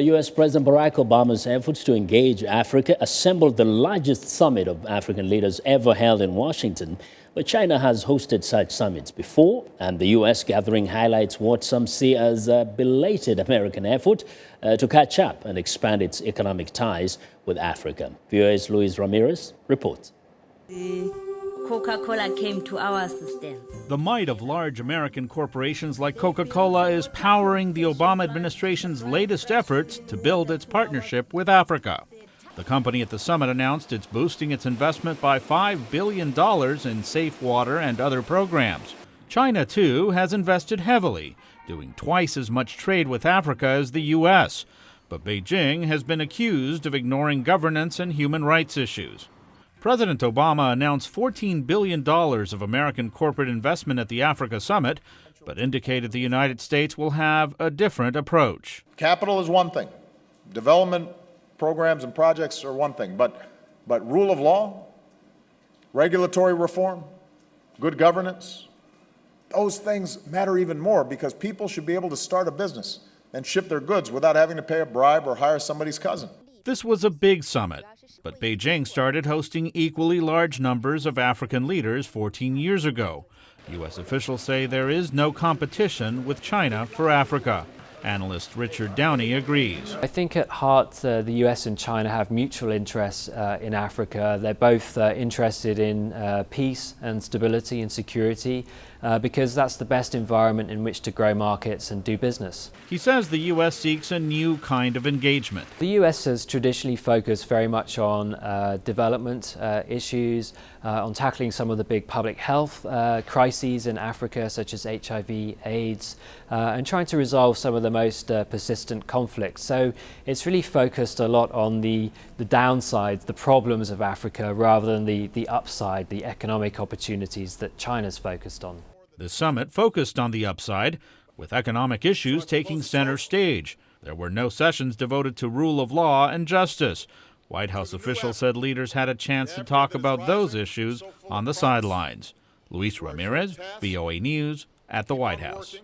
U.S. President Barack Obama's efforts to engage Africa assembled the largest summit of African leaders ever held in Washington. But China has hosted such summits before, and the U.S. gathering highlights what some see as a belated American effort to catch up and expand its economic ties with Africa. VOA's Ramirez reports. Coca-Cola came to our assistance. The might of large American corporations like Coca-Cola is powering the Obama administration's latest efforts to build its partnership with Africa. The company at the summit announced it's boosting its investment by $5 billion in safe water and other programs. China, too, has invested heavily, doing twice as much trade with Africa as the U.S. But Beijing has been accused of ignoring governance and human rights issues. President Obama announced $14 billion of American corporate investment at the Africa summit, but indicated the United States will have a different approach. Capital is one thing. Development programs and projects are one thing. But rule of law, regulatory reform, good governance, those things matter even more because people should be able to start a business and ship their goods without having to pay a bribe or hire somebody's cousin. This was a big summit, but Beijing started hosting equally large numbers of African leaders 14 years ago. U.S. officials say there is no competition with China for Africa. Analyst Richard Downey agrees. I think at heart the U.S. and China have mutual interests in Africa. They're both interested in peace and stability and security because that's the best environment in which to grow markets and do business. He says the U.S. seeks a new kind of engagement. The U.S. has traditionally focused very much on development issues, on tackling some of the big public health crises in Africa, such as HIV, AIDS, and trying to resolve some of the most persistent conflicts. So it's really focused a lot on the downsides, the problems of Africa, rather than the upside, the economic opportunities that China's focused on. The summit focused on the upside, with economic issues taking center stage. There were no sessions devoted to rule of law and justice. White House officials said leaders had a chance to talk about those issues on the sidelines. Ramirez, VOA News, at the White House.